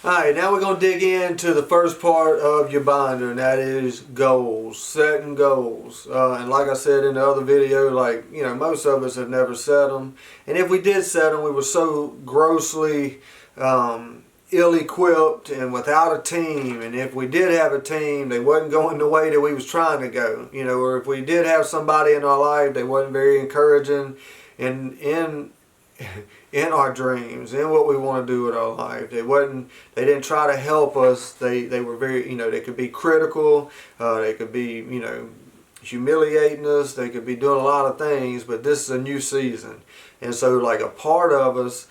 Alright, now we're going to dig into the first part of your binder, and that is goals, setting goals. And like I said in the other video, most of us have never set them. And if we did set them, we were so grossly ill-equipped and without a team. And if we did have a team, they wasn't going the way that we was trying to go. Or if we did have somebody in our life, they wasn't very encouraging in our dreams, in what we want to do with our life. They didn't try to help us. They were very, they could be critical, they could be, humiliating us, they could be doing a lot of things, but this is a new season. And so like a part of us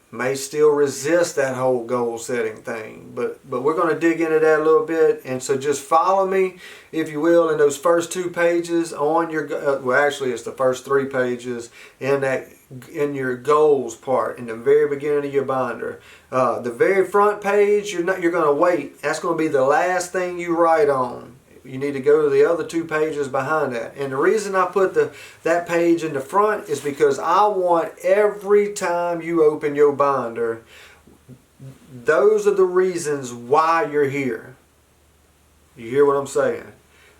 may still resist that whole goal setting thing, but we're going to dig into that a little bit. And so just follow me, if you will, in those first 2 pages on your well, actually it's the first 3 pages in your goals part, in the very beginning of your binder. The very front page, you're going to wait. That's going to be the last thing you write on. You need to go to the other 2 pages behind that. And the reason I put that page in the front is because I want every time you open your binder, those are the reasons why you're here. You hear what I'm saying?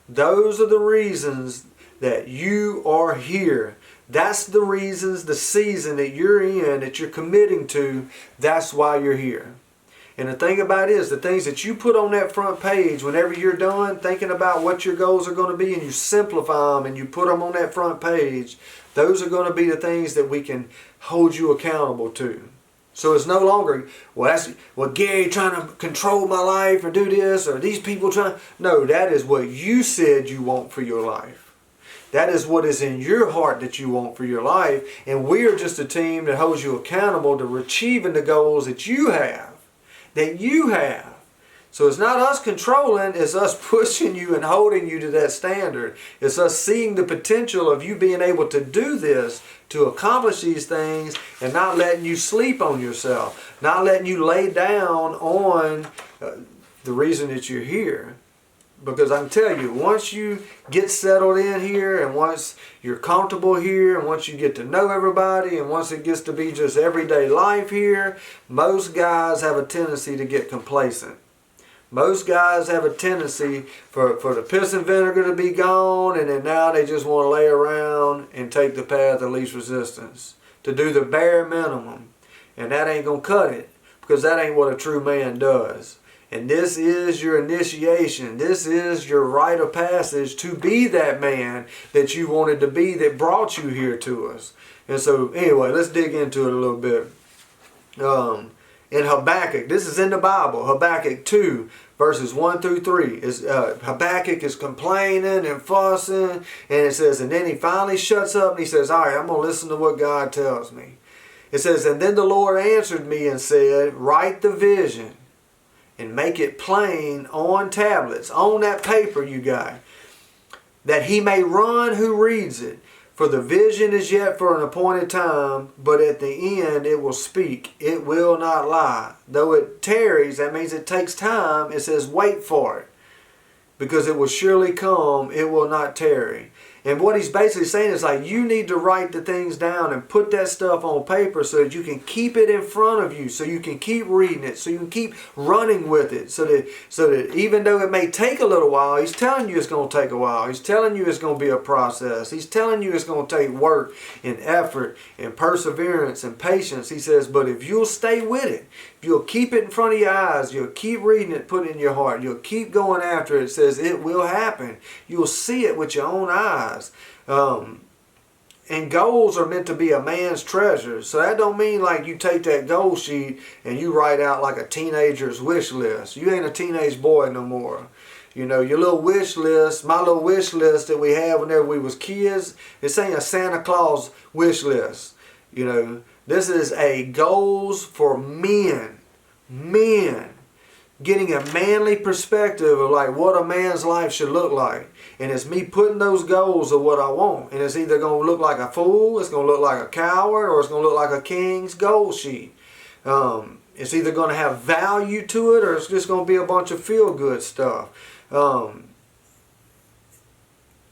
Those are the reasons that you are here. That's the reasons, the season that you're in, that you're committing to, that's why you're here. And the thing about it is, the things that you put on that front page, whenever you're done thinking about what your goals are going to be, and you simplify them and you put them on that front page, those are going to be the things that we can hold you accountable to. So it's no longer, Gary trying to control my life or do this, or these people trying. No, that is what you said you want for your life. That is what is in your heart that you want for your life. And we are just a team that holds you accountable to achieving the goals that you have. So it's not us controlling, it's us pushing you and holding you to that standard. It's us seeing the potential of you being able to do this, to accomplish these things, and not letting you sleep on yourself. Not letting you lay down on the reason that you're here. Because I can tell you, once you get settled in here, and once you're comfortable here, and once you get to know everybody, and once it gets to be just everyday life here, most guys have a tendency to get complacent. Most guys have a tendency for the piss and vinegar to be gone, and then now they just want to lay around and take the path of least resistance, to do the bare minimum. And that ain't going to cut it, because that ain't what a true man does. And this is your initiation. This is your rite of passage to be that man that you wanted to be, that brought you here to us. And so anyway, let's dig into it a little bit. In Habakkuk, this is in the Bible, Habakkuk 2, verses 1 through 3. Habakkuk is complaining and fussing, and it says, and then he finally shuts up and he says, all right, I'm going to listen to what God tells me. It says, and then the Lord answered me and said, write the vision and make it plain on tablets, on that paper you got, that he may run who reads it. For the vision is yet for an appointed time, but at the end it will speak. It will not lie. Though it tarries, that means it takes time. It says wait for it, because it will surely come. It will not tarry. And what he's basically saying is you need to write the things down and put that stuff on paper so that you can keep it in front of you, so you can keep reading it, so you can keep running with it, so that even though it may take a little while, he's telling you it's going to take a while. He's telling you it's going to be a process. He's telling you it's going to take work and effort and perseverance and patience. He says, but if you'll stay with it, if you'll keep it in front of your eyes, you'll keep reading it, put it in your heart, you'll keep going after it, it says it will happen. You'll see it with your own eyes. And goals are meant to be a man's treasure. So that don't mean you take that goal sheet and you write out like a teenager's wish list. You ain't a teenage boy no more. Your little wish list, my little wish list that we had whenever we was kids, this ain't a Santa Claus wish list. This is a goals for men. Men. Getting a manly perspective of what a man's life should look like. And it's me putting those goals of what I want. And it's either going to look like a fool, it's going to look like a coward, or it's going to look like a king's goal sheet. It's either going to have value to it, or it's just going to be a bunch of feel-good stuff.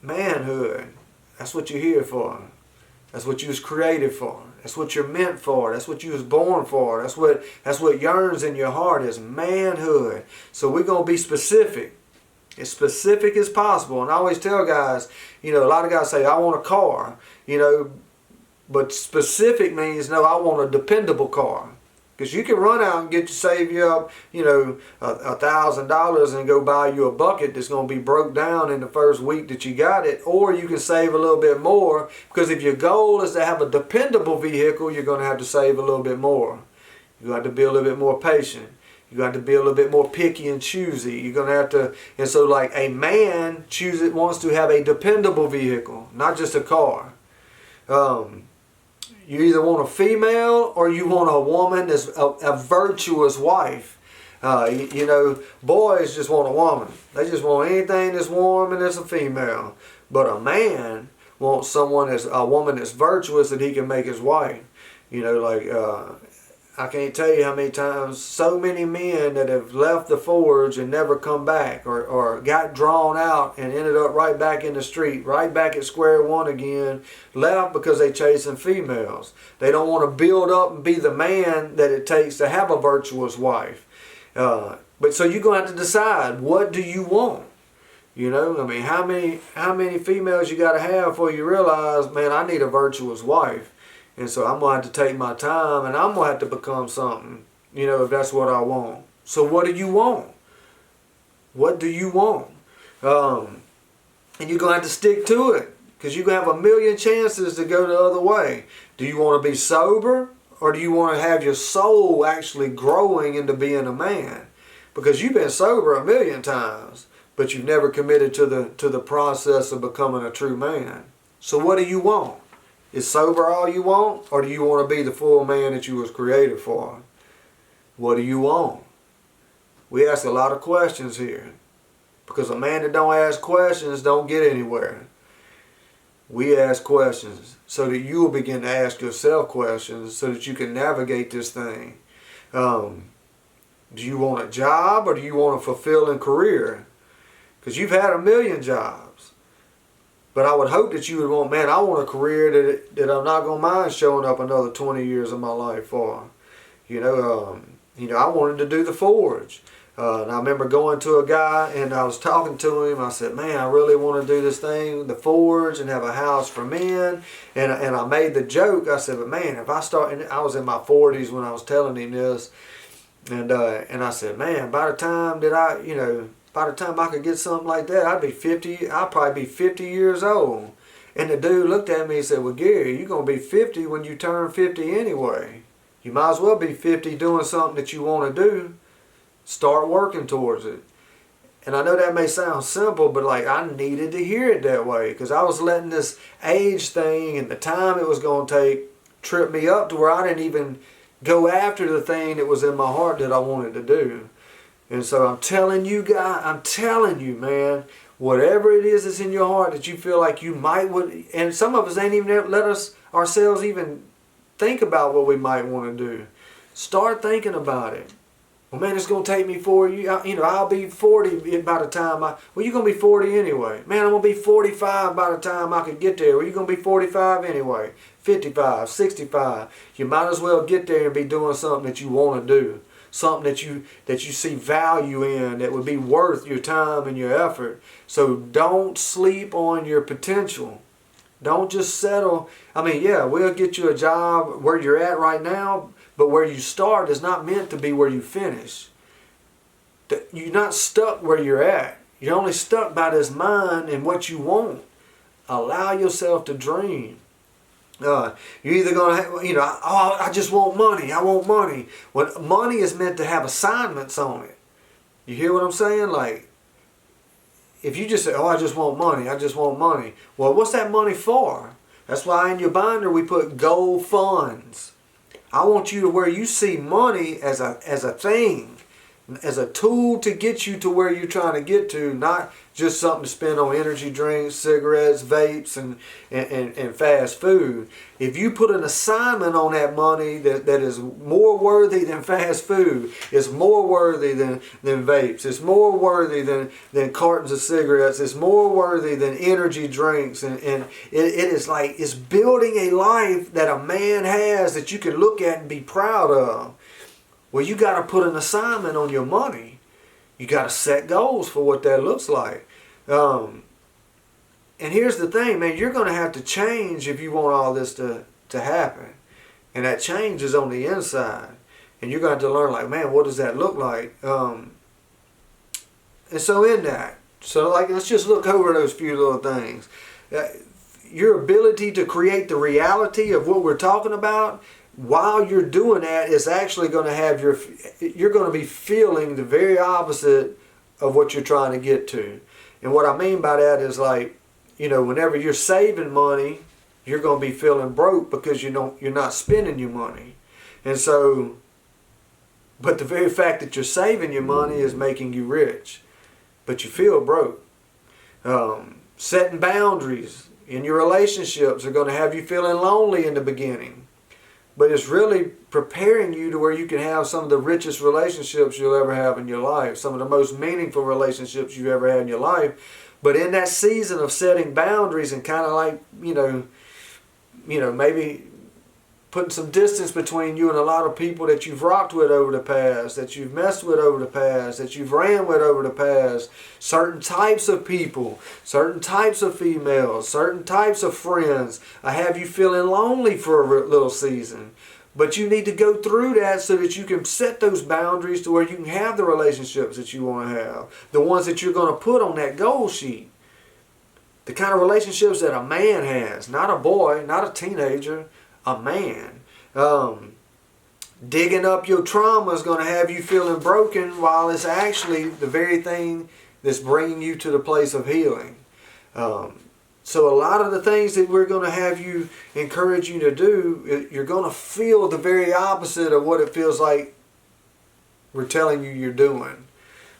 Manhood. That's what you're here for. That's what you was created for. That's what you're meant for. That's what you was born for. That's what yearns in your heart is manhood. So we're going to be specific. As specific as possible. And I always tell guys, a lot of guys say, I want a car, but specific means, no, I want a dependable car. Because you can run out and save you up, $1,000 and go buy you a bucket that's going to be broke down in the first week that you got it. Or you can save a little bit more, because if your goal is to have a dependable vehicle, you're going to have to save a little bit more. You have to be a little bit more patient. You got to be a little bit more picky and choosy. You're going to have to, and so like a man wants to have a dependable vehicle, not just a car. You either want a female or you want a woman that's a virtuous wife. Boys just want a woman. They just want anything that's warm and that's a female. But a man wants a woman that's virtuous that he can make his wife. I can't tell you how many times so many men that have left the forge and never come back, or got drawn out and ended up right back in the street, right back at square one again, left because they chasing females. They don't want to build up and be the man that it takes to have a virtuous wife. But so you're going to have to decide, what do you want? How many females you got to have before you realize, man, I need a virtuous wife. And so I'm going to have to take my time, and I'm going to have to become something, if that's what I want. So what do you want? What do you want? And you're going to have to stick to it, because you're going to have a million chances to go the other way. Do you want to be sober, or do you want to have your soul actually growing into being a man? Because you've been sober a million times, but you've never committed to the process of becoming a true man. So what do you want? Is sober all you want, or do you want to be the full man that you was created for? What do you want? We ask a lot of questions here, because a man that don't ask questions don't get anywhere. We ask questions so that you will begin to ask yourself questions so that you can navigate this thing. Do you want a job, or do you want a fulfilling career? Because you've had a million jobs. But I would hope that you would want, man, I want a career that I'm not going to mind showing up another 20 years of my life for. I wanted to do the forge. And I remember going to a guy and I was talking to him. I said, man, I really want to do this thing, the forge, and have a house for men. And I made the joke. I said, but man, if I start, and I was in my 40s when I was telling him this. And I said, man, by the time I could get something like that, I'd probably be 50 years old. And the dude looked at me and said, well, Gary, you're going to be 50 when you turn 50 anyway. You might as well be 50 doing something that you want to do. Start working towards it. And I know that may sound simple, but I needed to hear it that way, because I was letting this age thing and the time it was going to take trip me up to where I didn't even go after the thing that was in my heart that I wanted to do. And so I'm telling you, man, whatever it is that's in your heart that you feel like you might would, and some of us ain't even let ourselves even think about what we might want to do. Start thinking about it. Well, man, it's going to take me 4 years. I'll be 40 by the time you're going to be 40 anyway. Man, I'm going to be 45 by the time I could get there. Well, you're going to be 45 anyway. 55, 65. You might as well get there and be doing something that you want to do. Something that you see value in, that would be worth your time and your effort. So don't sleep on your potential. Don't just settle. We'll get you a job where you're at right now, but where you start is not meant to be where you finish. You're not stuck where you're at. You're only stuck by this mind and what you want. Allow yourself to dream. You're either going to, I just want money. I want money. Well, money is meant to have assignments on it. You hear what I'm saying? If you just say, I just want money. I just want money. Well, what's that money for? That's why in your binder we put goal funds. I want you to where you see money as a thing, as a tool to get you to where you're trying to get to, not just something to spend on energy drinks, cigarettes, vapes, and fast food. If you put an assignment on that money that is more worthy than fast food, it's more worthy than vapes, it's more worthy than cartons of cigarettes, it's more worthy than energy drinks, and it is like, it's building a life that a man has that you can look at and be proud of. Well, you got to put an assignment on your money. You got to set goals for what that looks like. And here's the thing, man, you're going to have to change if you want all this to happen. And that change is on the inside. And you're going to have to learn, like, man, what does that look like? And so in that, like, let's just look over those few little things. Your ability to create the reality of what we're talking about, while you're doing that, is actually going to have you're going to be feeling the very opposite of what you're trying to get to. And what I mean by that is, like, you know, whenever you're saving money, you're going to be feeling broke because you're not spending your money. And so, but the very fact that you're saving your money is making you rich, but you feel broke. Setting boundaries in your relationships are going to have you feeling lonely in the beginning. But it's really preparing you to where you can have some of the richest relationships you'll ever have in your life. Some of the most meaningful relationships you've ever had in your life. But in that season of setting boundaries and kind of like, you know, maybe putting some distance between you and a lot of people that you've rocked with over the past, that you've messed with over the past, that you've ran with over the past, certain types of people, certain types of females, certain types of friends, I have you feeling lonely for a little season. But you need to go through that so that you can set those boundaries to where you can have the relationships that you want to have, the ones that you're going to put on that goal sheet. The kind of relationships that a man has, not a boy, not a teenager, a man. Digging up your trauma is going to have you feeling broken, while it's actually the very thing that's bringing you to the place of healing. So a lot of the things that we're going to have you, encourage you to do, you're going to feel the very opposite of what it feels like we're telling you you're doing.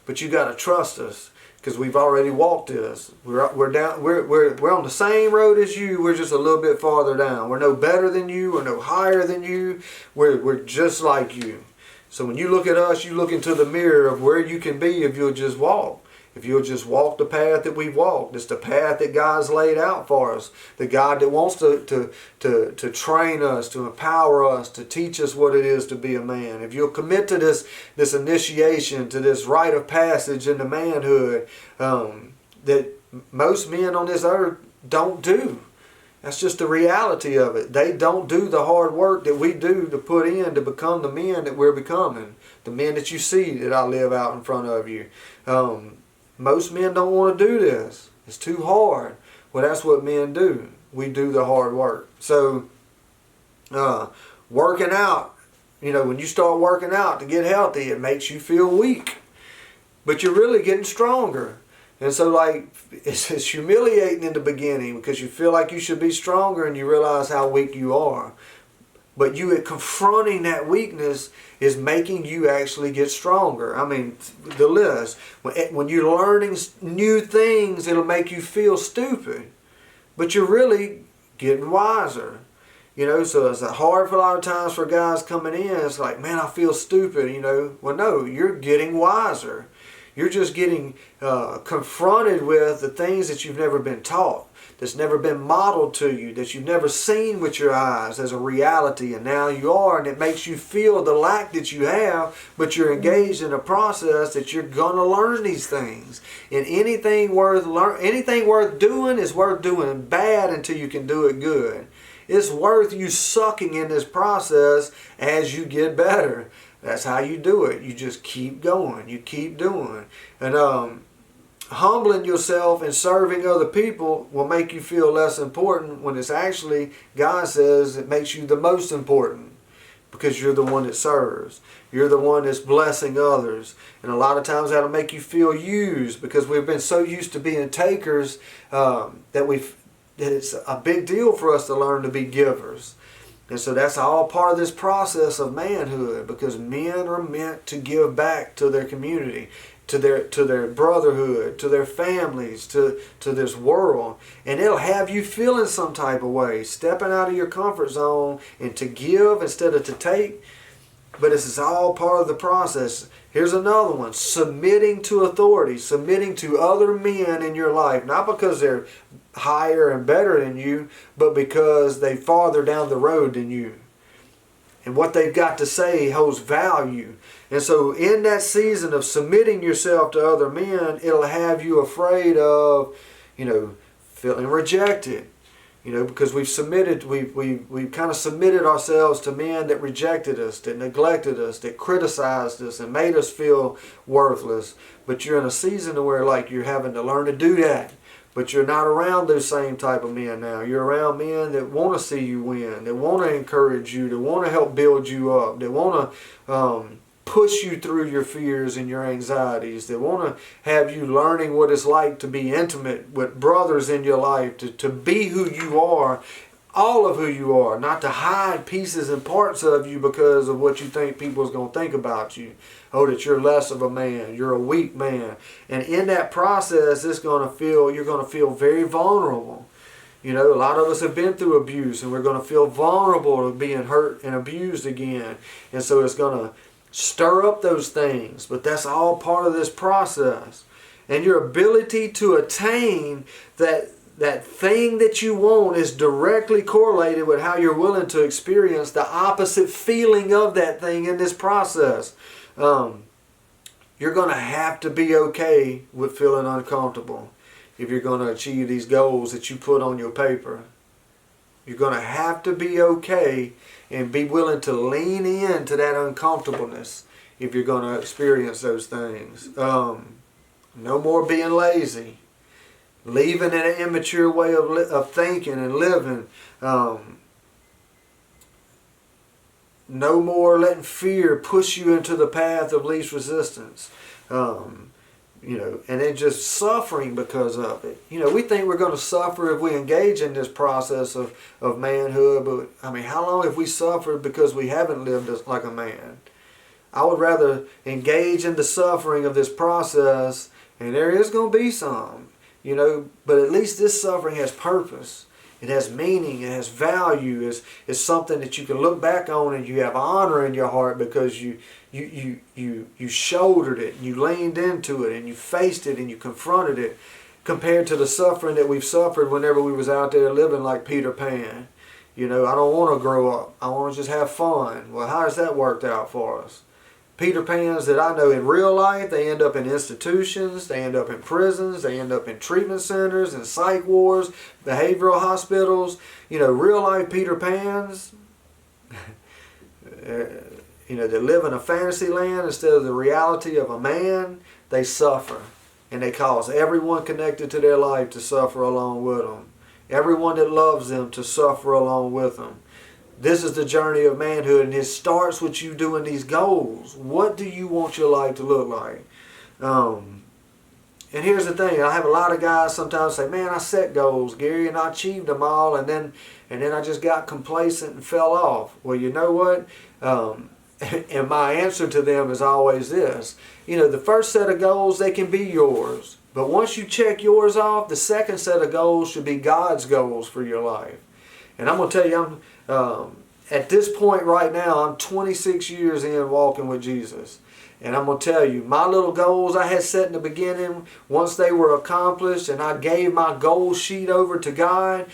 But you got to trust us, because we've already walked this. We're on the same road as you. We're just a little bit farther down. We're no better than you. We're no higher than you. We're just like you. So when you look at us, you look into the mirror of where you can be if you'll just walk. If you'll just walk the path that we've walked. It's the path that God's laid out for us. The God that wants to train us, to empower us, to teach us what it is to be a man. If you'll commit to this initiation, to this rite of passage into manhood, that most men on this earth don't do. That's just the reality of it. They don't do the hard work that we do to put in to become the men that we're becoming. The men that you see that I live out in front of you. Most men don't want to do this. It's too hard. Well, that's what men do. We do the hard work. So, working out, you know, when you start working out to get healthy, it makes you feel weak. But you're really getting stronger. And so, like, it's humiliating in the beginning because you feel like you should be stronger and you realize how weak you are. But you confronting that weakness is making you actually get stronger. I mean, the list. When you're learning new things, it'll make you feel stupid. But you're really getting wiser. You know, so it's hard for a lot of times for guys coming in. It's like, man, I feel stupid, you know. Well, no, you're getting wiser. You're just getting confronted with the things that you've never been taught, that's never been modeled to you, that you've never seen with your eyes as a reality, and now you are, and it makes you feel the lack that you have, but you're engaged in a process that you're going to learn these things. And anything worth doing is worth doing bad until you can do it good. It's worth you sucking in this process as you get better. That's how you do it. You just keep going. You keep doing. And humbling yourself and serving other people will make you feel less important, when it's actually, God says, it makes you the most important, because you're the one that serves. You're the one that's blessing others. And a lot of times that'll make you feel used, because we've been so used to being takers that it's a big deal for us to learn to be givers. And so that's all part of this process of manhood, because men are meant to give back to their community, to their brotherhood, to their families, to this world. And it'll have you feeling some type of way, stepping out of your comfort zone and to give instead of to take. But this is all part of the process. Here's another one: submitting to authority, submitting to other men in your life, not because they're higher and better than you, but because they farther down the road than you. And what they've got to say holds value. And so in that season of submitting yourself to other men, it'll have you afraid of, feeling rejected. Because we've kind of submitted ourselves to men that rejected us, that neglected us, that criticized us and made us feel worthless. But you're in a season where you're having to learn to do that. But you're not around those same type of men now. You're around men that want to see you win, that want to encourage you, that want to help build you up, that want to push you through your fears and your anxieties, that want to have you learning what it's like to be intimate with brothers in your life, to be who you are, all of who you are, not to hide pieces and parts of you because of what you think people's going to think about you. Oh, that you're less of a man, you're a weak man. And in that process, you're going to feel very vulnerable. A lot of us have been through abuse, and we're going to feel vulnerable to being hurt and abused again. And so it's going to stir up those things, but that's all part of this process. And your ability to attain that thing that you want is directly correlated with how you're willing to experience the opposite feeling of that thing in this process. You're going to have to be okay with feeling uncomfortable if you're going to achieve these goals that you put on your paper. You're going to have to be okay and be willing to lean into that uncomfortableness if you're going to experience those things. No more being lazy, leaving an immature way of thinking and living. No more letting fear push you into the path of least resistance. And then just suffering because of it. We think we're going to suffer if we engage in this process of manhood, but how long have we suffered because we haven't lived like a man? I would rather engage in the suffering of this process, and there is going to be some, but at least this suffering has purpose. It has meaning, it has value, it's something that you can look back on and you have honor in your heart because you shouldered it, and you leaned into it, and you faced it, and you confronted it, compared to the suffering that we've suffered whenever we was out there living like Peter Pan. I don't want to grow up. I want to just have fun. Well, how has that worked out for us? Peter Pans that I know in real life, they end up in institutions, they end up in prisons, they end up in treatment centers and psych wards, behavioral hospitals. Real life Peter Pans, they live in a fantasy land instead of the reality of a man. They suffer, and they cause everyone connected to their life to suffer along with them. Everyone that loves them to suffer along with them. This is the journey of manhood, and it starts with you doing these goals. What do you want your life to look like? And here's the thing. I have a lot of guys sometimes say, man, I set goals, Gary, and I achieved them all, and then I just got complacent and fell off. Well, you know what? And my answer to them is always this. The first set of goals, they can be yours. But once you check yours off, the second set of goals should be God's goals for your life. And I'm going to tell you, at this point right now, I'm 26 years in walking with Jesus. And I'm going to tell you, my little goals I had set in the beginning, once they were accomplished and I gave my goal sheet over to God,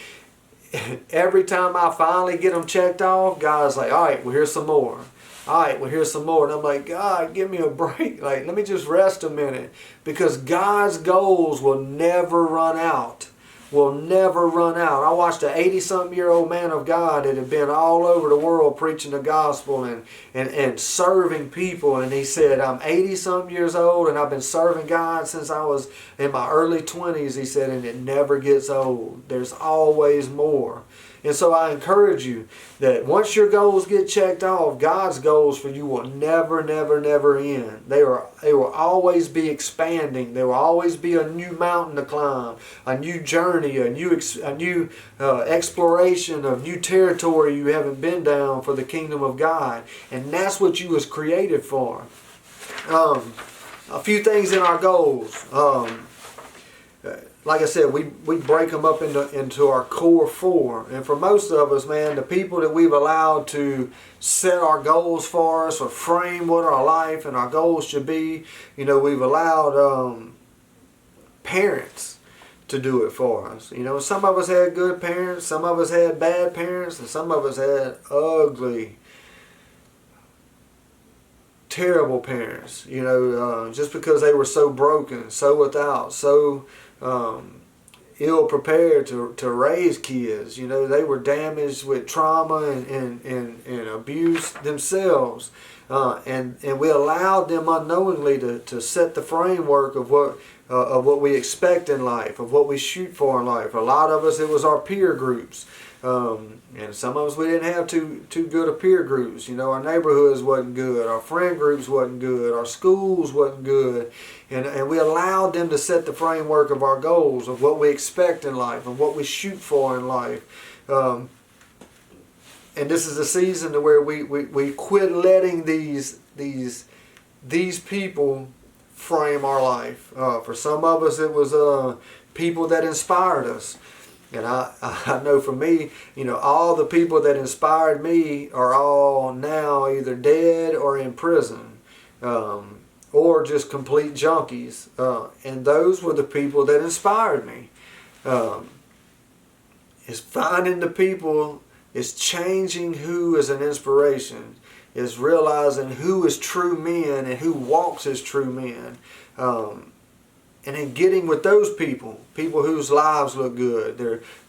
every time I finally get them checked off, God's like, all right, well, here's some more. All right, well, here's some more. And I'm like, God, give me a break. Let me just rest a minute. Because God's goals will never run out. Will never run out. I watched an 80-something-year-old man of God that had been all over the world preaching the gospel and serving people. And he said, I'm 80-something years old and I've been serving God since I was in my early 20s, he said, and it never gets old. There's always more. And so I encourage you that once your goals get checked off, God's goals for you will never, never, never end. They will always be expanding. There will always be a new mountain to climb, a new journey, a new exploration of new territory you haven't been down for the kingdom of God. And that's what you was created for. A few things in our goals. Like I said, we break them up into our core four. And for most of us, man, the people that we've allowed to set our goals for us or frame what our life and our goals should be, we've allowed parents to do it for us. Some of us had good parents, some of us had bad parents, and some of us had ugly, terrible parents, just because they were so broken, so without, so ill prepared to raise kids. They were damaged with trauma and abuse themselves. And we allowed them unknowingly to set the framework of what we expect in life, of what we shoot for in life. A lot of us, it was our peer groups. And some of us, we didn't have too good of peer groups. Our neighborhoods wasn't good, our friend groups wasn't good, our schools wasn't good. And we allowed them to set the framework of our goals, of what we expect in life, and what we shoot for in life. And this is a season to where we quit letting these people frame our life. For some of us, it was people that inspired us. And I know for me, all the people that inspired me are all now either dead or in prison, or just complete junkies. And those were the people that inspired me. It's finding the people, it's changing who is an inspiration, it's realizing who is true men and who walks as true men. And then getting with those people whose lives look good,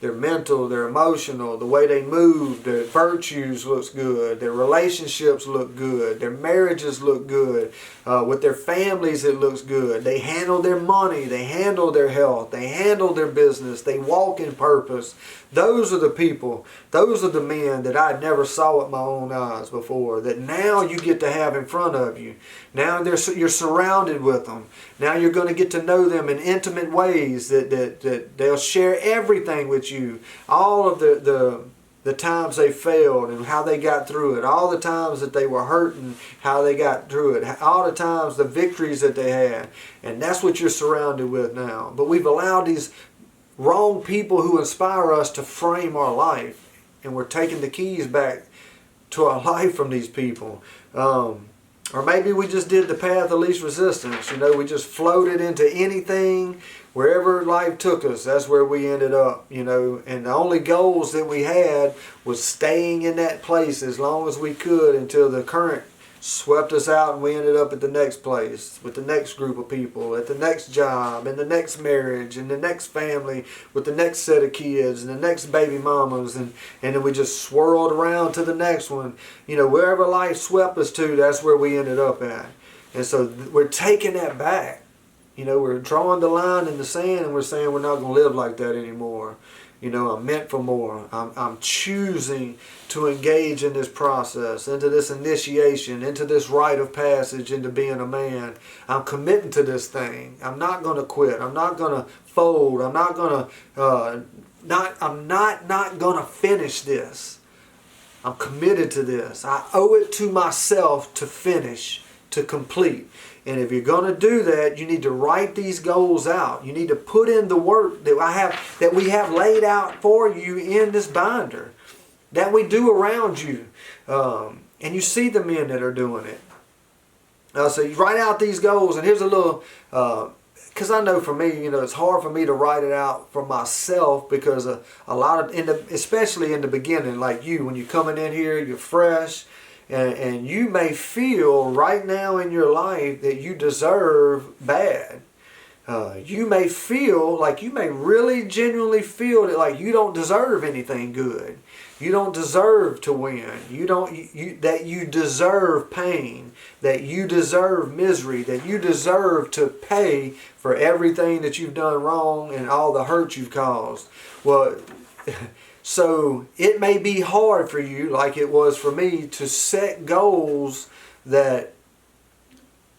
their mental, their emotional, the way they move, their virtues looks good, their relationships look good, their marriages look good, with their families it looks good. They handle their money, they handle their health, they handle their business, they walk in purpose. Those are the people, those are the men that I never saw with my own eyes before, that now you get to have in front of you. Now you're surrounded with them. Now you're going to get to know them in intimate ways, that they'll share everything with you. All of the times they failed and how they got through it. All the times that they were hurt and how they got through it. All the times, the victories that they had. And that's what you're surrounded with now. But we've allowed these wrong people who inspire us to frame our life. And we're taking the keys back to our life from these people. Or maybe we just did the path of least resistance. We just floated into anything. Wherever life took us, that's where we ended up, And the only goals that we had was staying in that place as long as we could until the current swept us out and we ended up at the next place, with the next group of people, at the next job, in the next marriage, in the next family, with the next set of kids, and the next baby mamas, and then we just swirled around to the next one. Wherever life swept us to, that's where we ended up at. And so we're taking that back. We're drawing the line in the sand and we're saying we're not going to live like that anymore. I'm meant for more. I'm choosing to engage in this process, into this initiation, into this rite of passage, into being a man. I'm committing to this thing. I'm not going to quit. I'm not going to fold. I'm not going to not going to finish this. I'm committed to this. I owe it to myself to finish, to complete. And if you're going to do that, you need to write these goals out. You need to put in the work that we have laid out for you in this binder, that we do around you. And you see the men that are doing it. So you write out these goals, and here's a little, because I know for me, it's hard for me to write it out for myself, because a lot of, especially in the beginning, like you, when you're coming in here, you're fresh. And you may feel right now in your life that you deserve bad. You may feel like, you may really genuinely feel that like you don't deserve anything good. You don't deserve to win. That you deserve pain. That you deserve misery. That you deserve to pay for everything that you've done wrong and all the hurt you've caused. Well, So it may be hard for you, like it was for me, to set goals that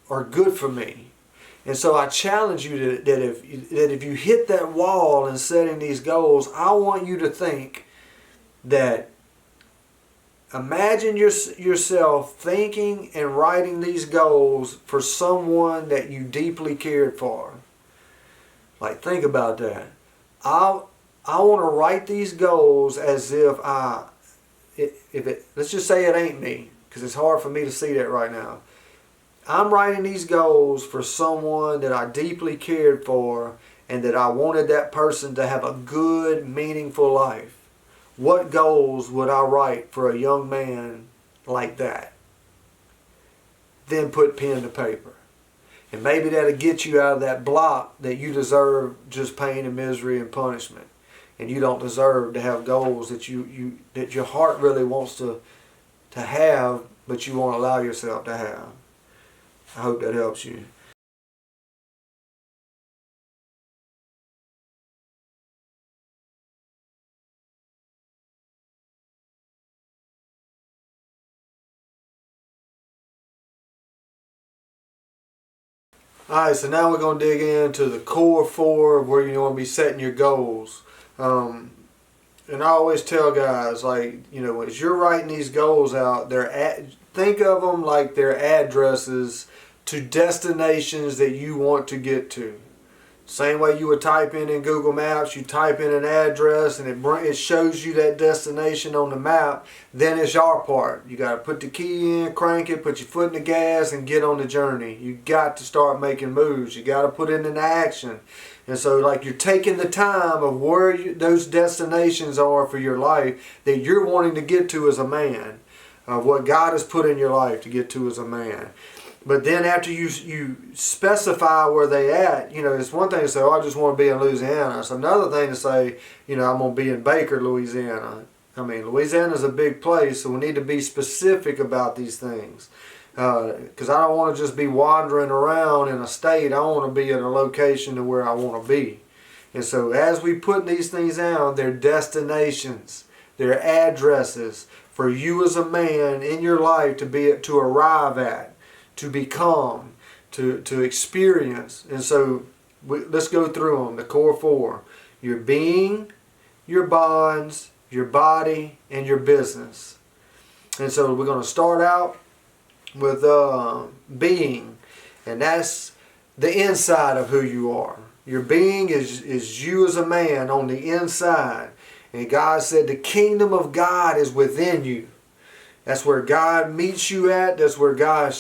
are good for me. And so I challenge you that if you hit that wall in setting these goals, I want you to think that, imagine yourself thinking and writing these goals for someone that you deeply cared for. Like, think about that. I want to write these goals as if let's just say it ain't me, because it's hard for me to see that right now. I'm writing these goals for someone that I deeply cared for and that I wanted that person to have a good, meaningful life. What goals would I write for a young man like that? Then put pen to paper. And maybe that'll get you out of that block that you deserve just pain and misery and punishment. And you don't deserve to have goals that that your heart really wants to have, but you won't allow yourself to have. I hope that helps you. Alright, so now we're going to dig into the core four of where you want to be setting your goals. And I always tell guys, like, as you're writing these goals out, think of them like they're addresses to destinations that you want to get to. Same way you would type in Google Maps, you type in an address and it shows you that destination on the map. Then it's your part. You got to put the key in, crank it, put your foot in the gas and get on the journey. You got to start making moves. You got to put it into action. And so, like, you're taking the time of where those destinations are for your life that you're wanting to get to as a man, of what God has put in your life to get to as a man. But then after you specify where they at, it's one thing to say, I just want to be in Louisiana. It's another thing to say, I'm going to be in Baker, Louisiana. I mean, Louisiana's a big place, so we need to be specific about these things. Because I don't want to just be wandering around in a state. I want to be at a location to where I want to be. And so as we put these things down, they're destinations, they're addresses for you as a man in your life to arrive at, to become, to experience. And so let's go through them, the core four. Your being, your bonds, your body, and your business. And so we're going to start out with being. And that's the inside of who you are. Your being is you as a man on the inside. And God said the kingdom of God is within you. That's where God meets you at. That's where God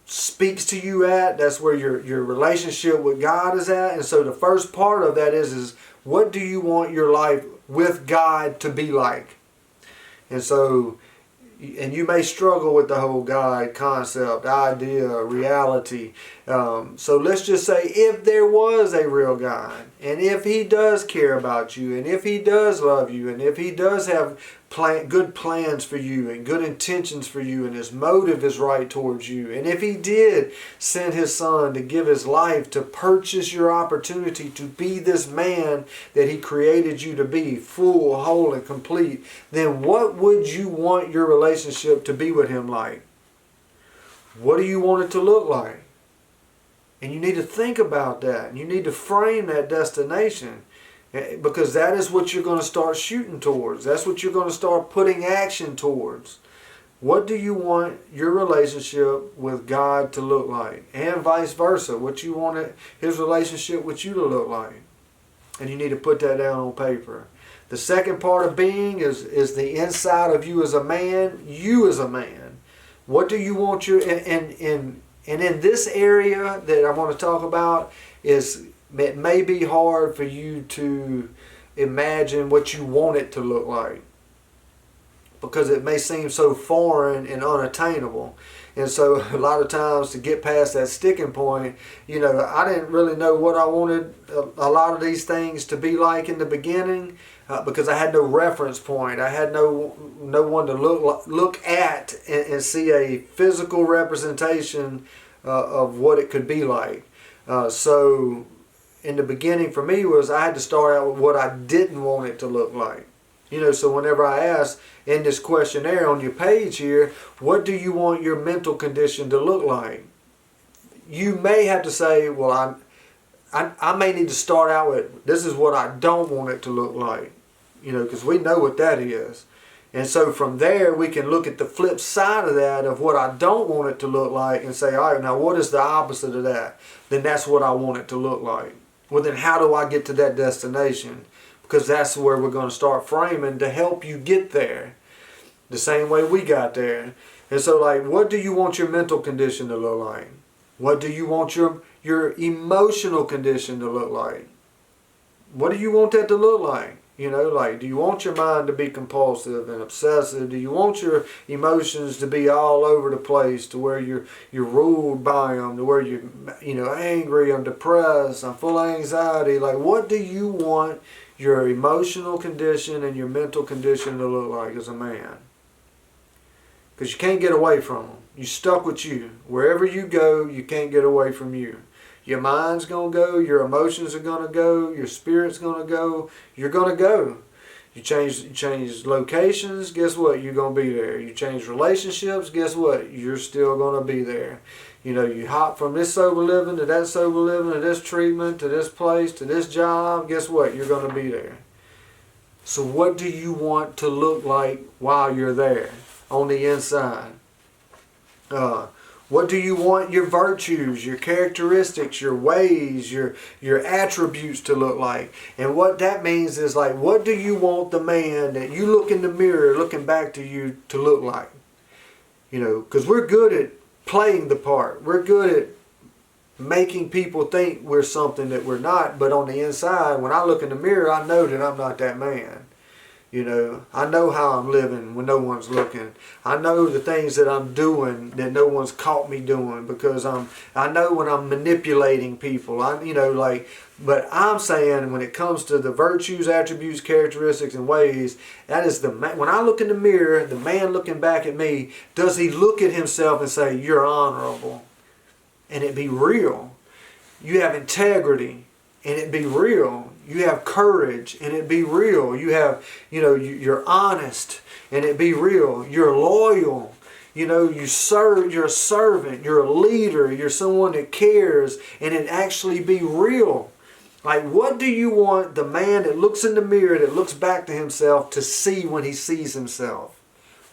speaks to you at. That's where your relationship with God is at. And so the first part of that is what do you want your life with God to be like? And so, and you may struggle with the whole God concept, idea, reality. So let's just say if there was a real God, and if He does care about you, and if He does love you, and if He does have good plans for you and good intentions for you, and His motive is right towards you, and if He did send His Son to give His life to purchase your opportunity to be this man that He created you to be, full, whole, and complete, then what would you want your relationship to be with Him like? What do you want it to look like? And you need to think about that. And you need to frame that destination. Because that is what you're going to start shooting towards. That's what you're going to start putting action towards. What do you want your relationship with God to look like? And vice versa. What you want His relationship with you to look like. And you need to put that down on paper. The second part of being is the inside of you as a man. You as a man. What do you want your... And in this area that I want to talk about, it may be hard for you to imagine what you want it to look like, because it may seem so foreign and unattainable. And so a lot of times, to get past that sticking point, I didn't really know what I wanted a lot of these things to be like in the beginning, because I had no reference point. I had no one to look at and see a physical representation of what it could be like. So in the beginning for me was I had to start out with what I didn't want it to look like. So whenever I ask in this questionnaire on your page here, what do you want your mental condition to look like? You may have to say, well, I may need to start out with, this is what I don't want it to look like. Because we know what that is. And so from there, we can look at the flip side of that, of what I don't want it to look like, and say, all right, now what is the opposite of that? Then that's what I want it to look like. Well, then how do I get to that destination? Because that's where we're going to start framing to help you get there. The same way we got there. And so, like, what do you want your mental condition to look like? What do you want your emotional condition to look like? What do you want that to look like? Like, do you want your mind to be compulsive and obsessive? Do you want your emotions to be all over the place, to where you're ruled by them, to where you're angry, I'm depressed, I'm full of anxiety? Like, what do you want your emotional condition and your mental condition to look like as a man? Because you can't get away from them. You're stuck with you. Wherever you go, you can't get away from you. Your mind's going to go, your emotions are going to go, your spirit's going to go, you're going to go. You change locations, guess what? You're going to be there. You change relationships, guess what? You're still going to be there. You hop from this sober living to that sober living, to this treatment, to this place, to this job, guess what? You're going to be there. So what do you want to look like while you're there on the inside? What do you want your virtues, your characteristics, your ways, your attributes to look like? And what that means is, like, what do you want the man that you look in the mirror looking back to you to look like? Because we're good at playing the part. We're good at making people think we're something that we're not. But on the inside, when I look in the mirror, I know that I'm not that man. I know how I'm living when no one's looking. I know the things that I'm doing that no one's caught me doing, because I know when I'm manipulating people. But I'm saying, when it comes to the virtues, attributes, characteristics, and ways, that is when I look in the mirror, the man looking back at me, does he look at himself and say, you're honorable? And it be real. You have integrity, and it be real. You have courage, and it be real. You have, you're honest, and it be real. You're loyal. You serve. You're a servant. You're a leader. You're someone that cares, and it actually be real. Like, what do you want the man that looks in the mirror, that looks back to himself, to see when he sees himself?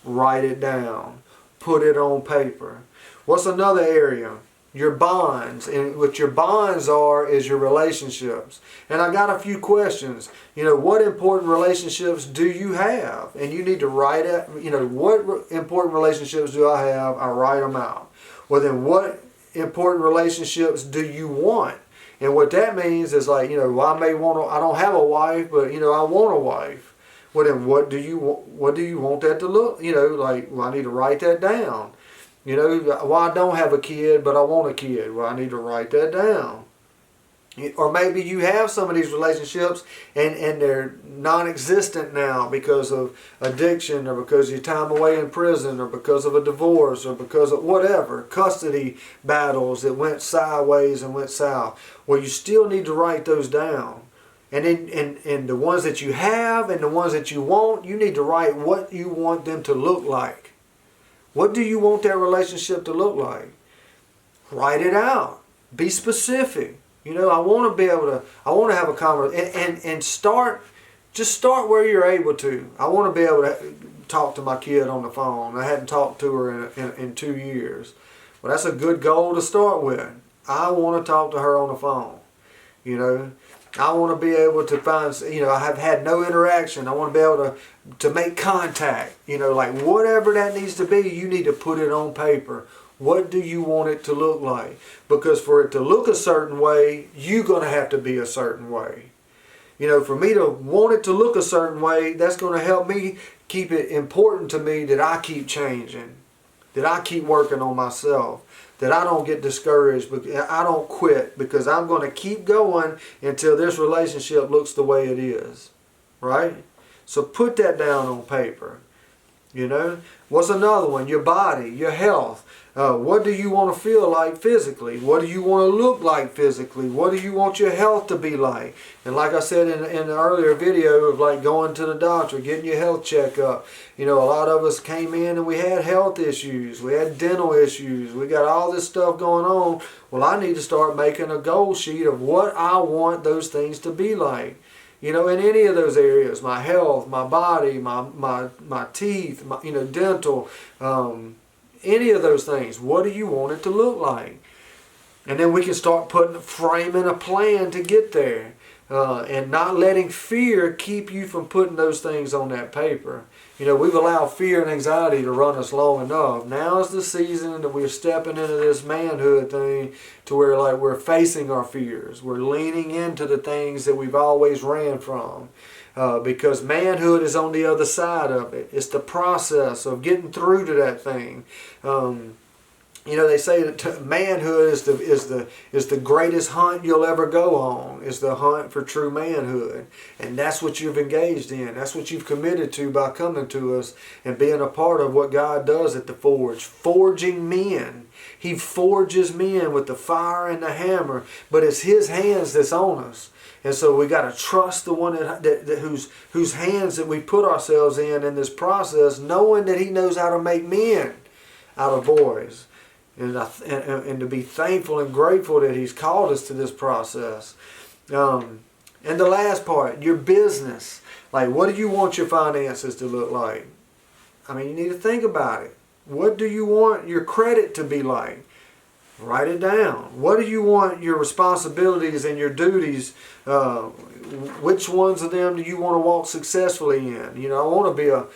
Write it down. Put it on paper. What's another area? Your bonds. And what your bonds are is your relationships. And I got a few questions. What important relationships do you have? And you need to write it. What important relationships do I have? I write them out. Well, then what important relationships do you want? And what that means is, like, I don't have a wife, but I want a wife. Well, then what do you want that to look? I need to write that down. Well, I don't have a kid, but I want a kid. Well, I need to write that down. Or maybe you have some of these relationships and they're non-existent now because of addiction, or because of your time away in prison, or because of a divorce, or because of whatever, custody battles that went sideways and went south. Well, you still need to write those down. And then the ones that you have and the ones that you want, you need to write what you want them to look like. What do you want that relationship to look like? Write it out. Be specific. I want to have a conversation and start where you're able to. I want to be able to talk to my kid on the phone. I hadn't talked to her in 2 years. Well, that's a good goal to start with. I want to talk to her on the phone. I want to be able to find, I have had no interaction. I want to be able to make contact. Like, whatever that needs to be, you need to put it on paper. What do you want it to look like? Because for it to look a certain way, you're going to have to be a certain way. For me to want it to look a certain way, that's going to help me keep it important to me that I keep changing, that I keep working on myself, that I don't get discouraged, but I don't quit, because I'm going to keep going until this relationship looks the way it is. Right? So put that down on paper. You know, what's another one? Your body, your health. What do you want to feel like physically? What do you want to look like physically? What do you want your health to be like? And like I said in the earlier video of like going to the doctor, getting your health checkup. You know, a lot of us came in and we had health issues. We had dental issues. We got all this stuff going on. Well, I need to start making a goal sheet of what I want those things to be like. You know, in any of those areas, my health, my body, my teeth, dental, any of those things. What do you want it to look like? And then we can start framing a plan to get there. And not letting fear keep you from putting those things on that paper. You know, we've allowed fear and anxiety to run us long enough. Now is the season that we're stepping into this manhood thing to where like we're facing our fears. We're leaning into the things that we've always ran from. Because manhood is on the other side of it. It's the process of getting through to that thing. You know, they say that manhood is the greatest hunt you'll ever go on. Is the hunt for true manhood. And that's what you've engaged in. That's what you've committed to by coming to us and being a part of what God does at the Forge. Forging men. He forges men with the fire and the hammer, but it's His hands that's on us. And so we got to trust the one whose hands that we put ourselves in this process, knowing that He knows how to make men out of boys. And to be thankful and grateful that He's called us to this process. And the last part, your business. Like, what do you want your finances to look like? I mean, you need to think about it. What do you want your credit to be like? Write it down. What do you want your responsibilities and your duties, which ones of them do you want to walk successfully in? You know, I want to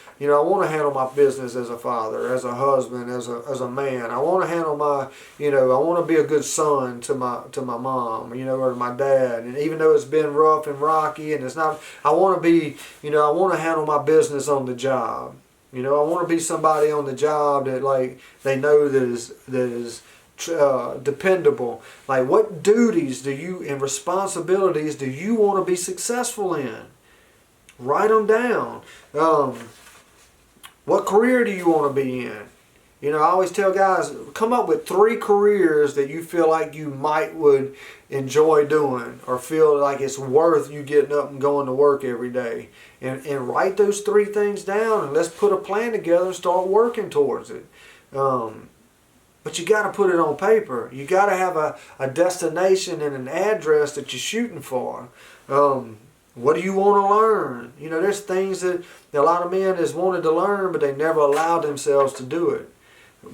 handle my business as a father, as a husband, as a man. I want to handle I want to be a good son to my mom, or to my dad. And even though it's been rough and rocky and it's not, I want to handle my business on the job. I want to be somebody on the job that like they know that is dependable. Like, what duties and responsibilities do you want to be successful in? Write them down. What career do you want to be in? I always tell guys, come up with 3 careers that you feel like you would enjoy doing or feel like it's worth you getting up and going to work every day. And write those 3 things down and let's put a plan together and start working towards it. But you got to put it on paper. You got to have a destination and an address that you're shooting for. What do you want to learn? There's things that a lot of men has wanted to learn, but they never allowed themselves to do it.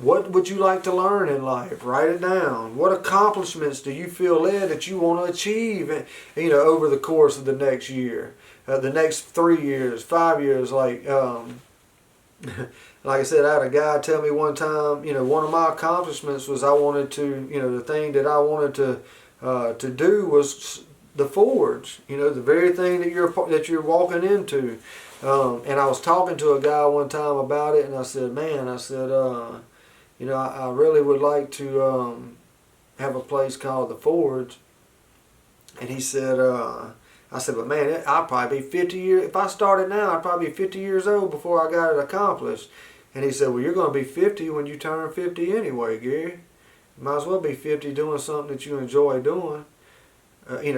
What would you like to learn in life? Write it down. What accomplishments do you feel led that you want to achieve, over the course of the next year, the next 3 years, 5 years, like I said, I had a guy tell me one time, one of my accomplishments was I wanted to, the thing that I wanted to do was the Forge, the very thing that you're walking into. And I was talking to a guy one time about it, and I said, I really would like to have a place called the Forge. And he said, I said, but man, I'll probably be 50 years, if I started now, I'd probably be 50 years old before I got it accomplished. And he said, well, you're going to be 50 when you turn 50 anyway, Gary. You might as well be 50 doing something that you enjoy doing.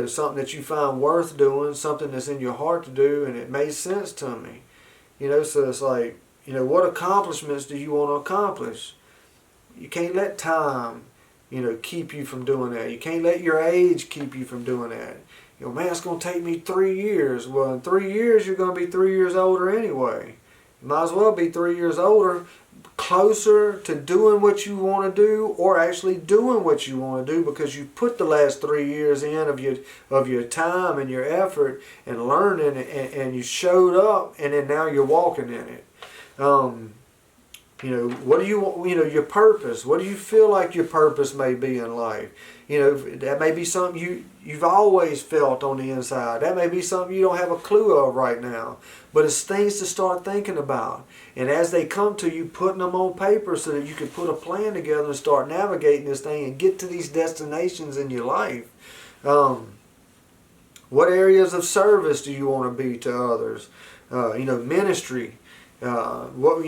Something that you find worth doing, something that's in your heart to do, and it made sense to me. So it's like, what accomplishments do you want to accomplish? You can't let time, keep you from doing that. You can't let your age keep you from doing that. Man, it's going to take me 3 years. Well, in 3 years, you're going to be 3 years older anyway. You might as well be 3 years older, closer to doing what you want to do or actually doing what you want to do because you put the last 3 years in of your time and your effort and learning and you showed up and then now you're walking in it. What do you want, your purpose? What do you feel like your purpose may be in life? That may be something you've always felt on the inside. That may be something you don't have a clue of right now. But it's things to start thinking about. And as they come to you, putting them on paper so that you can put a plan together and start navigating this thing and get to these destinations in your life. What areas of service do you want to be to others? Ministry. What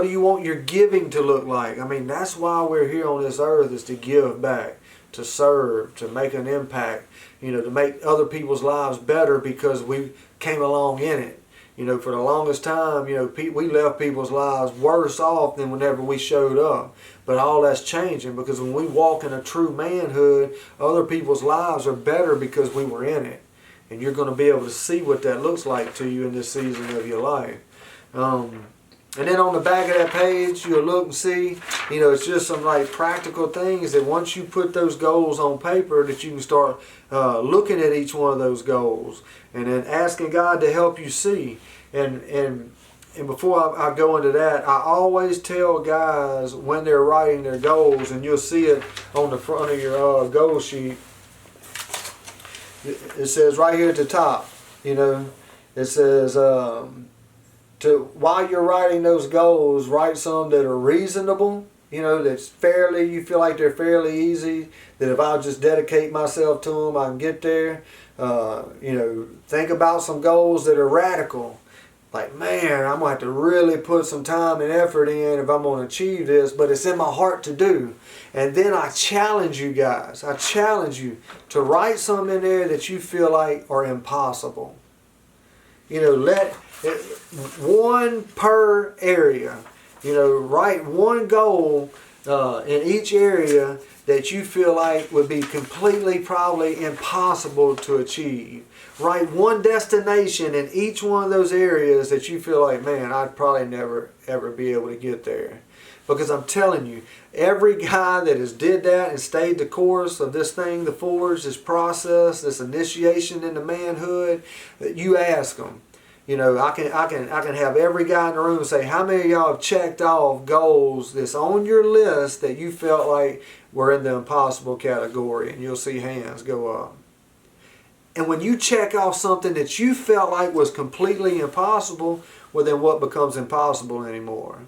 do you want your giving to look like? I mean, that's why we're here on this earth, is to give back, to serve, to make an impact, to make other people's lives better because we came along in it. For the longest time, we left people's lives worse off than whenever we showed up. But all that's changing, because when we walk in a true manhood, other people's lives are better because we were in it. And you're going to be able to see what that looks like to you in this season of your life. And then on the back of that page, you'll look and see, it's just some like practical things that once you put those goals on paper, that you can start looking at each one of those goals and then asking God to help you see. And before I go into that, I always tell guys when they're writing their goals, and you'll see it on the front of your goal sheet. It says right here at the top, it says, while you're writing those goals, write some that are reasonable, that's you feel like they're fairly easy, that if I'll just dedicate myself to them, I can get there. Think about some goals that are radical. Like, man, I'm going to have to really put some time and effort in if I'm going to achieve this, but it's in my heart to do. And then I challenge you guys. I challenge you to write some in there that you feel like are impossible. Let one per area. Write one goal in each area that you feel like would be completely probably impossible to achieve. Write one destination in each one of those areas that you feel like, man, I'd probably never ever be able to get there. Because I'm telling you, every guy that has did that and stayed the course of this thing, the Forge, this process, this initiation into manhood, that you ask them. I can have every guy in the room say, how many of y'all have checked off goals that's on your list that you felt like were in the impossible category? And you'll see hands go up. And when you check off something that you felt like was completely impossible, well, then what becomes impossible anymore?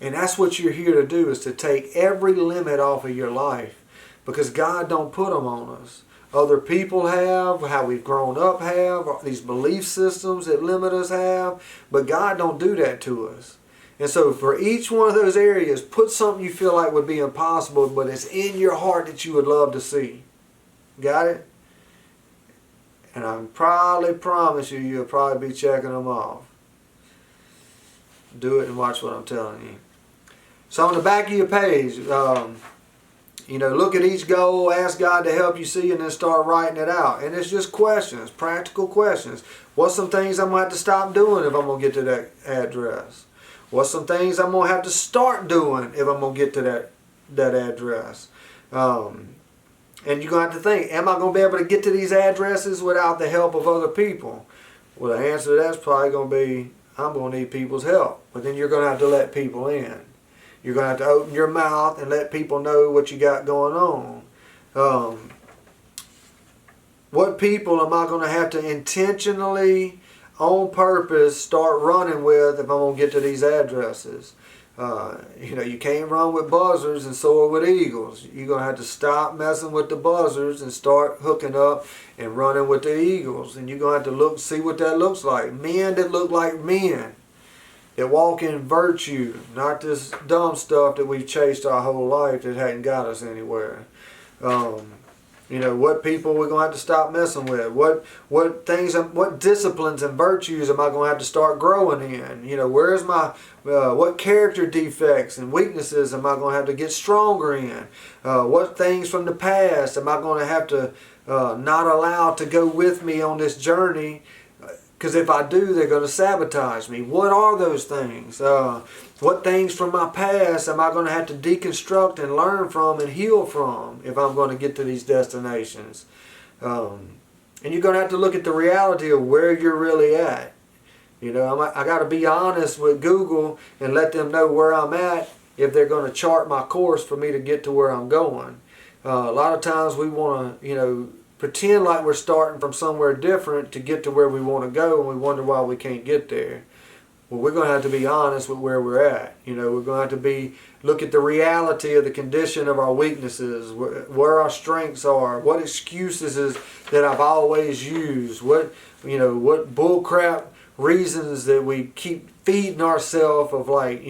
And that's what you're here to do, is to take every limit off of your life, because God don't put them on us. Other people have, how we've grown up have, these belief systems that limit us have, but God don't do that to us. And so for each one of those areas, put something you feel like would be impossible, but it's in your heart that you would love to see. Got it? And I probably promise you, you'll probably be checking them off. Do it and watch what I'm telling you. So on the back of your page, look at each goal, ask God to help you see, and then start writing it out. And it's just questions, practical questions. What's some things I'm going to have to stop doing if I'm going to get to that address? What's some things I'm going to have to start doing if I'm going to get to that address? And you're going to have to think, am I going to be able to get to these addresses without the help of other people? Well, the answer to that's probably going to be, I'm going to need people's help. But then you're going to have to let people in. You're going to have to open your mouth and let people know what you got going on. What people am I going to have to intentionally, on purpose, start running with if I'm going to get to these addresses? You can't run with buzzards and soar with eagles. You're going to have to stop messing with the buzzards and start hooking up and running with the eagles. And you're going to have to see what that looks like. Men that look like men, that walk in virtue, not this dumb stuff that we've chased our whole life that hadn't got us anywhere. What people we're going to have to stop messing with. What disciplines and virtues am I going to have to start growing in? Where's my, what character defects and weaknesses am I going to have to get stronger in? What things from the past am I going to have to not allow to go with me on this journey? Because if I do, they're going to sabotage me. What are those things? What things from my past am I going to have to deconstruct and learn from and heal from if I'm going to get to these destinations? And you're going to have to look at the reality of where you're really at. I got to be honest with Google and let them know where I'm at if they're going to chart my course for me to get to where I'm going. A lot of times we want to, pretend like we're starting from somewhere different to get to where we want to go, and we wonder why we can't get there. Well, we're going to have to be honest with where we're at. We're going to have to look at the reality of the condition of our weaknesses, where our strengths are, what excuses that I've always used, what bull crap reasons that we keep feeding ourselves of, like,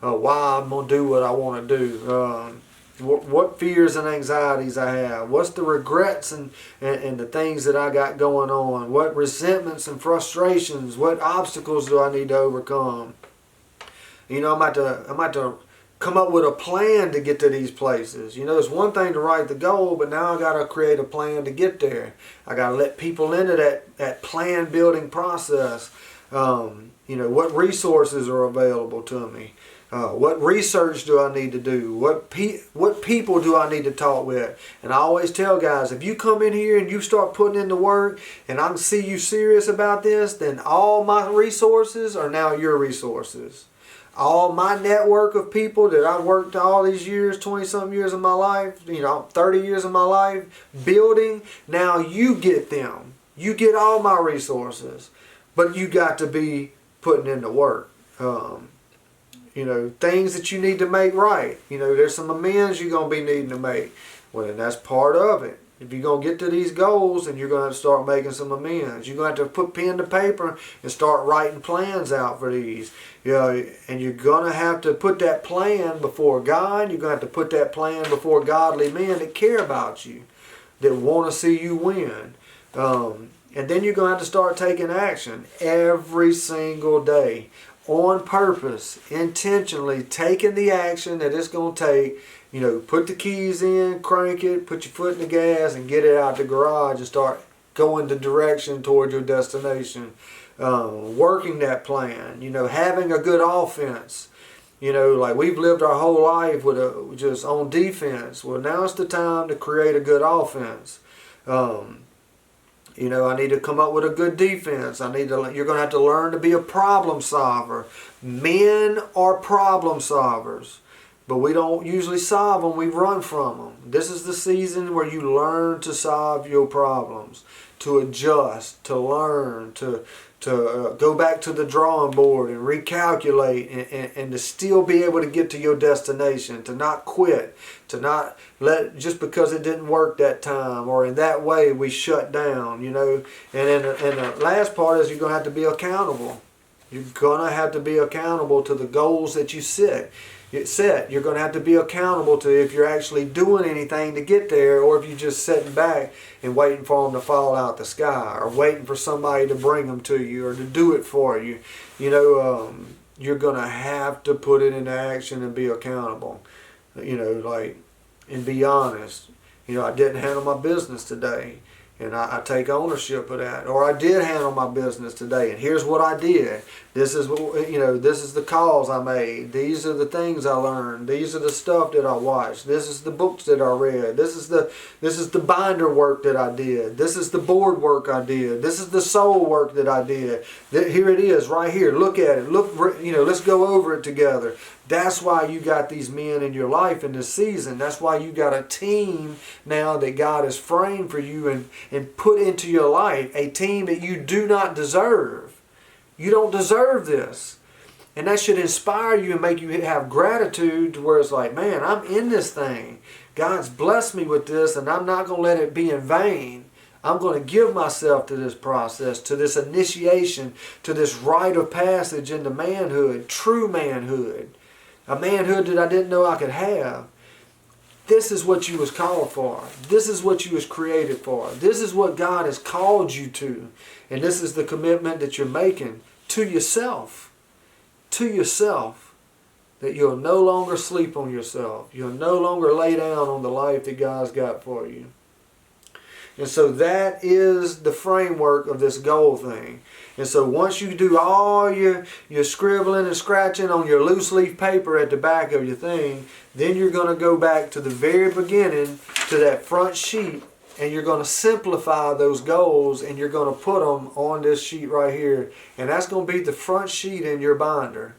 why I'm going to do what I want to do. What fears and anxieties I have. What's the regrets and the things that I got going on. What resentments and frustrations. What obstacles do I need to overcome. I'm about to come up with a plan to get to these places. It's one thing to write the goal, but now I got to create a plan to get there. I got to let people into that plan building process. What resources are available to me. What research do I need to do? What people do I need to talk with? And I always tell guys, if you come in here and you start putting in the work and I can see you serious about this, then all my resources are now your resources. All my network of people that I've worked all these years, 20-something years of my life, 30 years of my life, building, now you get them. You get all my resources. But you got to be putting in the work. Things that you need to make right. There's some amends you're going to be needing to make. Well, and that's part of it. If you're going to get to these goals, then you're going to have to start making some amends. You're going to have to put pen to paper and start writing plans out for these. And you're going to have to put that plan before God. You're going to have to put that plan before godly men that care about you, that want to see you win. And then you're going to have to start taking action every single day. On purpose, intentionally taking the action that it's going to take. Put the keys in, crank it, put your foot in the gas and get it out the garage and start going the direction toward your destination. Working that plan, having a good offense. Like we've lived our whole life with just on defense. Well, now it's the time to create a good offense. I need to come up with a good defense. You're going to have to learn to be a problem solver. Men are problem solvers, but we don't usually solve them. We run from them. This is the season where you learn to solve your problems, to adjust, to learn, to go back to the drawing board and recalculate and to still be able to get to your destination, to not quit, to not let, just because it didn't work that time or in that way we shut down, And the last part is you're going to have to be accountable. You're going to have to be accountable to the goals that you set. You're going to have to be accountable to if you're actually doing anything to get there, or if you're just sitting back and waiting for them to fall out the sky, or waiting for somebody to bring them to you or to do it for you. You're going to have to put it into action and be accountable. And be honest. I didn't handle my business today. And I take ownership of that. Or I did handle my business today, and here's what I did. This is this is the calls I made. These are the things I learned. These are the stuff that I watched. This is the books that I read. This is the binder work that I did. This is the board work I did. This is the soul work that I did. Here it is, right here. Look at it. Let's go over it together. That's why you got these men in your life in this season. That's why you got a team now that God has framed for you and put into your life. A team that you do not deserve. You don't deserve this. And that should inspire you and make you have gratitude to where it's like, man, I'm in this thing. God's blessed me with this, and I'm not going to let it be in vain. I'm going to give myself to this process, to this initiation, to this rite of passage into manhood, true manhood. A manhood that I didn't know I could have. This is what you was called for. This is what you was created for. This is what God has called you to. And this is the commitment that you're making to yourself. To yourself. That you'll no longer sleep on yourself. You'll no longer lay down on the life that God's got for you. And so that is the framework of this goal thing. And so once you do all your scribbling and scratching on your loose leaf paper at the back of your thing, then you're going to go back to the very beginning, to that front sheet, and you're going to simplify those goals, and you're going to put them on this sheet right here. And that's going to be the front sheet in your binder.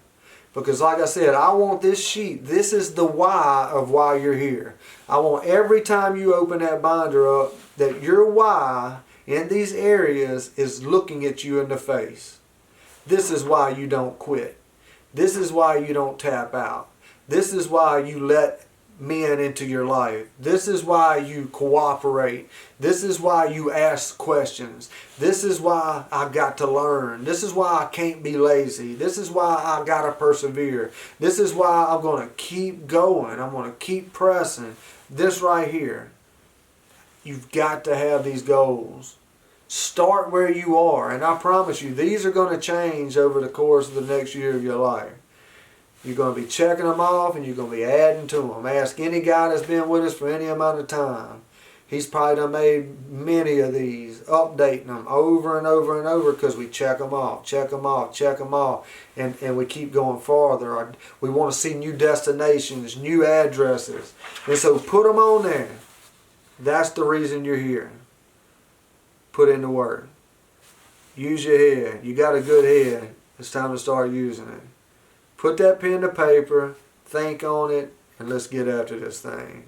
Because like I said, I want this sheet. This is the why of why you're here. I want every time you open that binder up, that your why in these areas is looking at you in the face. This is why you don't quit. This is why you don't tap out. This is why you let men into your life. This is why you cooperate. This is why you ask questions. This is why I got to learn. This is why I can't be lazy. This is why I got to persevere. This is why I'm going to keep going. I'm going to keep pressing. This right here. You've got to have these goals. Start where you are. And I promise you, these are going to change over the course of the next year of your life. You're going to be checking them off and you're going to be adding to them. Ask any guy that's been with us for any amount of time. He's probably done made many of these, updating them over and over and over because we check them off, check them off, check them off. And we keep going farther. We want to see new destinations, new addresses. And so put them on there. That's the reason you're here. Put in the work. Use your head. You got a good head. It's time to start using it. Put that pen to paper, think on it, and let's get after this thing.